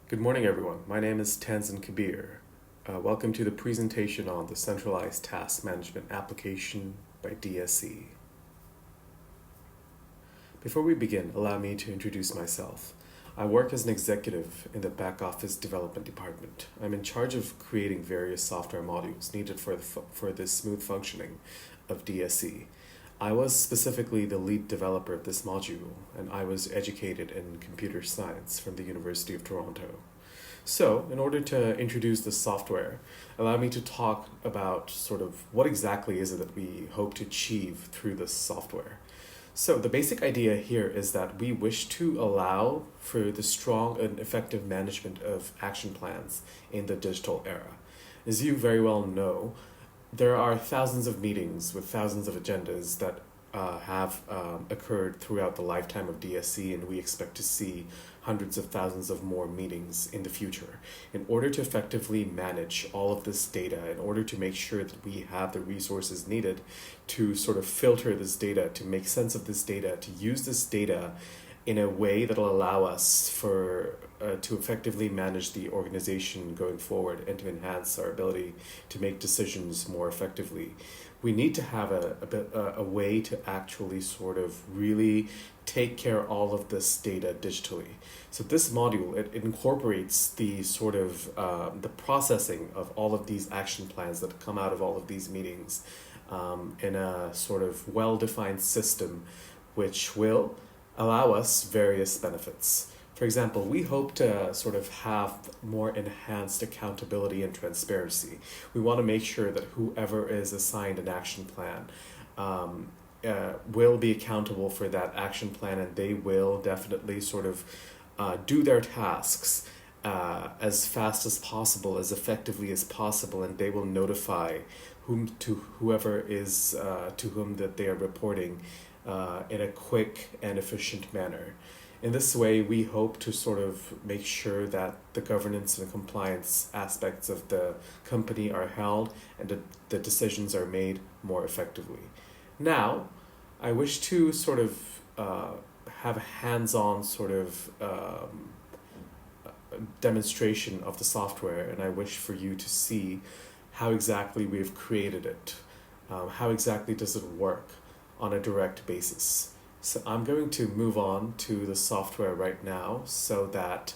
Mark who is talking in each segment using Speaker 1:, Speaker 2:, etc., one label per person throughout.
Speaker 1: Good morning, everyone. My name is Tanzan Kabir. Welcome to the presentation on the Centralized Task Management Application by DSE. Before we begin, allow me to introduce myself. I work as an executive in the back office development department. I'm in charge of creating various software modules needed for the smooth functioning of DSE. I was specifically the lead developer of this module, and I was educated in computer science from the University of Toronto. So, in order to introduce the software, allow me to talk about sort of what exactly is it that we hope to achieve through this software. So, the basic idea here is that we wish to allow for the strong and effective management of action plans in the digital era. As you very well know, there are thousands of meetings with thousands of agendas that have occurred throughout the lifetime of DSE, and we expect to see hundreds of thousands of more meetings in the future. In order to effectively manage all of this data, in order to make sure that we have the resources needed to sort of filter this data, to make sense of this data, to use this data in a way that will allow us to effectively manage the organization going forward and to enhance our ability to make decisions more effectively. We need to have a way to actually sort of really take care of all of this data digitally. So this module, it incorporates the sort of the processing of all of these action plans that come out of all of these meetings in a sort of well-defined system, which will allow us various benefits. For example, we hope to sort of have more enhanced accountability and transparency. We want to make sure that whoever is assigned an action plan will be accountable for that action plan, and they will definitely sort of do their tasks as fast as possible, as effectively as possible, and they will notify whoever is to whom that they are reporting in a quick and efficient manner. In this way, we hope to sort of make sure that the governance and compliance aspects of the company are held and that the decisions are made more effectively. Now, I wish to sort of have a hands-on sort of demonstration of the software, and I wish for you to see how exactly we've created it. How exactly does it work on a direct basis. So I'm going to move on to the software right now so that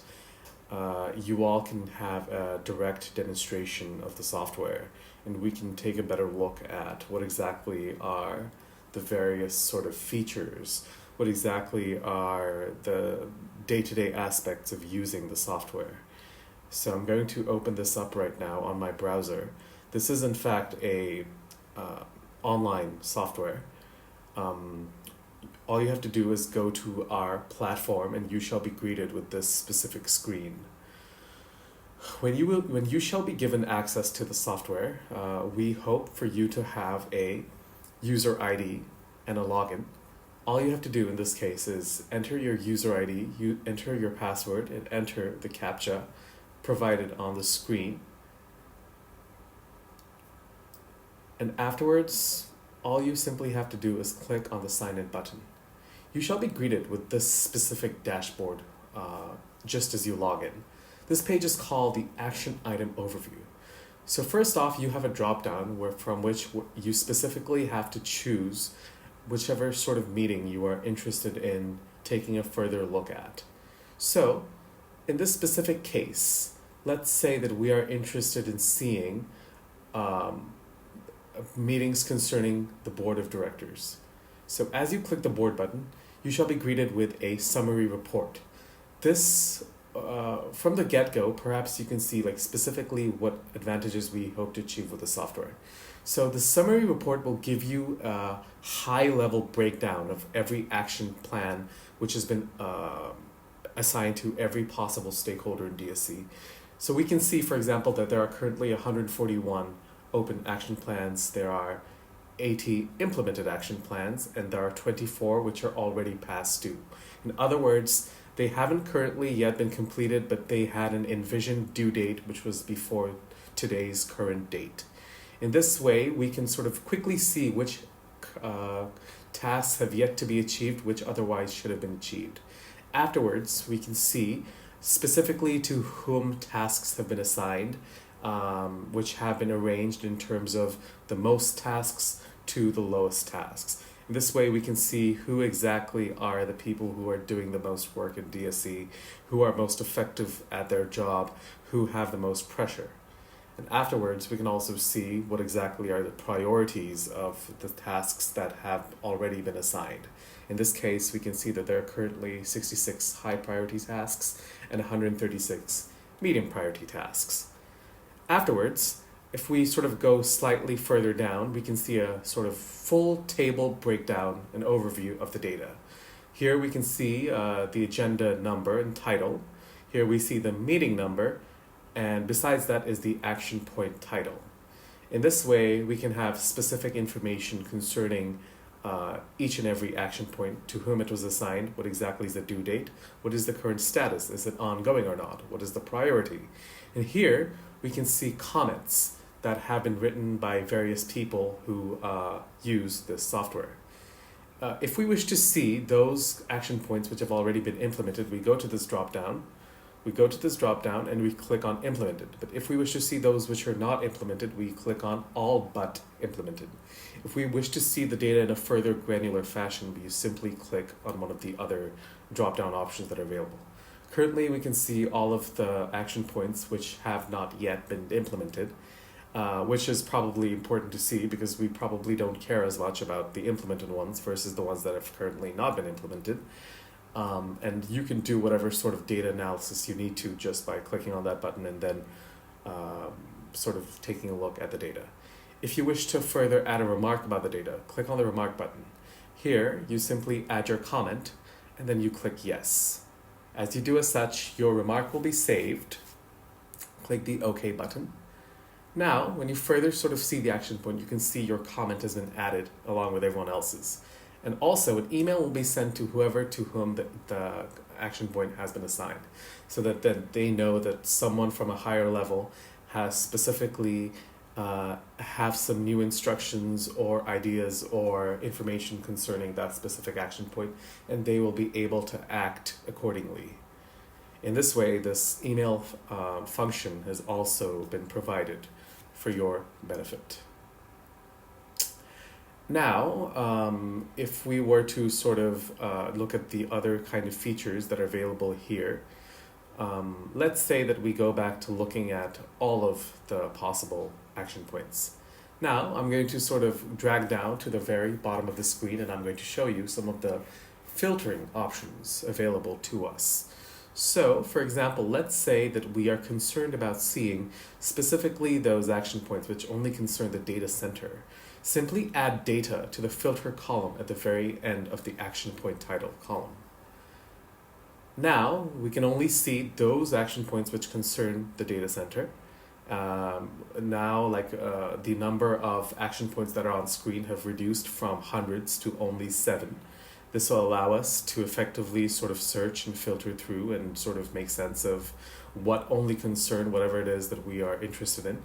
Speaker 1: you all can have a direct demonstration of the software, and we can take a better look at what exactly are the various sort of features, what exactly are the day-to-day aspects of using the software. So I'm going to open this up right now on my browser. This is in fact a online software. All you have to do is go to our platform and you shall be greeted with this specific screen. When you shall be given access to the software, we hope for you to have a user ID and a login. All you have to do in this case is enter your user ID, you enter your password, and enter the CAPTCHA provided on the screen. And afterwards, all you simply have to do is click on the sign in button. You shall be greeted with this specific dashboard just as you log in. This page is called the Action Item Overview. So first off, you have a drop-down from which you specifically have to choose whichever sort of meeting you are interested in taking a further look at. So in this specific case, let's say that we are interested in seeing meetings concerning the board of directors. So as you click the board button, you shall be greeted with a summary report. This, from the get-go, perhaps you can see like specifically what advantages we hope to achieve with the software. So the summary report will give you a high-level breakdown of every action plan which has been assigned to every possible stakeholder in DSE. So we can see, for example, that there are currently 141 open action plans, there are 80 implemented action plans, and there are 24 which are already past due. In other words, they haven't currently yet been completed, but they had an envisioned due date which was before today's current date. In this way, we can sort of quickly see which tasks have yet to be achieved, which otherwise should have been achieved. Afterwards, we can see specifically to whom tasks have been assigned, which have been arranged in terms of the most tasks to the lowest tasks. In this way, we can see who exactly are the people who are doing the most work in DSE, who are most effective at their job, who have the most pressure. And afterwards, we can also see what exactly are the priorities of the tasks that have already been assigned. In this case, we can see that there are currently 66 high priority tasks and 136 medium priority tasks. Afterwards, if we sort of go slightly further down, we can see a sort of full table breakdown and overview of the data. Here we can see the agenda number and title. Here we see the meeting number, and besides that is the action point title. In this way, we can have specific information concerning each and every action point, to whom it was assigned, what exactly is the due date, what is the current status, is it ongoing or not, what is the priority. And here we can see comments that have been written by various people who use this software. If we wish to see those action points which have already been implemented, we go to this drop down. And we click on implemented. But if we wish to see those which are not implemented, we click on all but implemented. If we wish to see the data in a further granular fashion, we simply click on one of the other drop down options that are available. Currently, we can see all of the action points which have not yet been implemented, which is probably important to see because we probably don't care as much about the implemented ones versus the ones that have currently not been implemented. And you can do whatever sort of data analysis you need to just by clicking on that button and then sort of taking a look at the data. If you wish to further add a remark about the data, click on the remark button. Here, you simply add your comment and then you click yes. As you do as such, your remark will be saved. Click the OK button. Now, when you further sort of see the action point, you can see your comment has been added along with everyone else's. And also, an email will be sent to whoever to whom the action point has been assigned, so that then they know that someone from a higher level has specifically have some new instructions or ideas or information concerning that specific action point, and they will be able to act accordingly. In this way, this email function has also been provided for your benefit. Now, if we were to sort of look at the other kind of features that are available here, let's say that we go back to looking at all of the possible action points. Now, I'm going to sort of drag down to the very bottom of the screen and I'm going to show you some of the filtering options available to us. So, for example, let's say that we are concerned about seeing specifically those action points which only concern the data center. Simply add data to the filter column at the very end of the action point title column. Now, we can only see those action points which concern the data center. The number of action points that are on screen have reduced from hundreds to only 7. This will allow us to effectively sort of search and filter through and sort of make sense of what only concern whatever it is that we are interested in.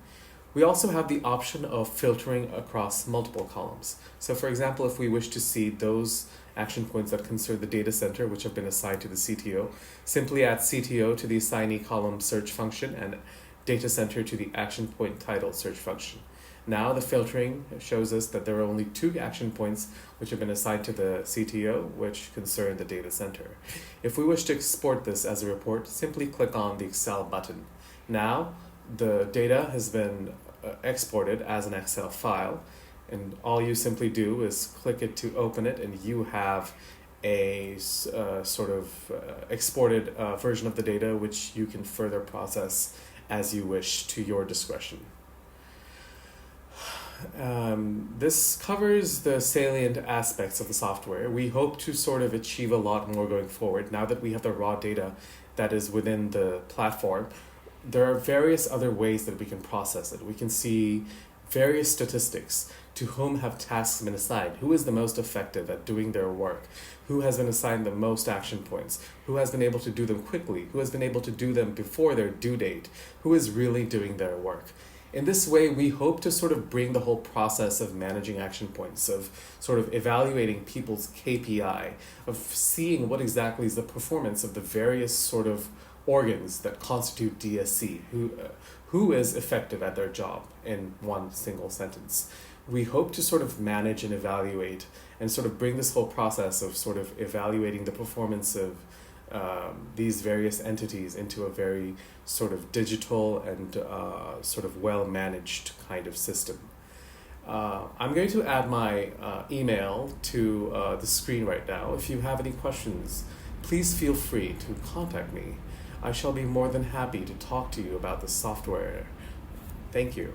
Speaker 1: We also have the option of filtering across multiple columns. So for example, if we wish to see those action points that concern the data center which have been assigned to the CTO, simply add CTO to the assignee column search function and data center to the action point title search function. Now the filtering shows us that there are only 2 action points which have been assigned to the CTO which concern the data center. If we wish to export this as a report, simply click on the Excel button. Now the data has been exported as an Excel file, and all you simply do is click it to open it, and you have a exported version of the data which you can further process as you wish to your discretion. This covers the salient aspects of the software. We hope to sort of achieve a lot more going forward now that we have the raw data that is within the platform. There are various other ways that we can process it. We can see various statistics to whom have tasks been assigned, who is the most effective at doing their work, who has been assigned the most action points, who has been able to do them quickly, who has been able to do them before their due date, who is really doing their work. In this way, we hope to sort of bring the whole process of managing action points, of sort of evaluating people's KPI, of seeing what exactly is the performance of the various sort of organs that constitute DSE, who is effective at their job in one single sentence. We hope to sort of manage and evaluate and sort of bring this whole process of sort of evaluating the performance of these various entities into a very sort of digital and sort of well-managed kind of system. I'm going to add my email to the screen right now. If you have any questions, please feel free to contact me. I shall be more than happy to talk to you about the software. Thank you.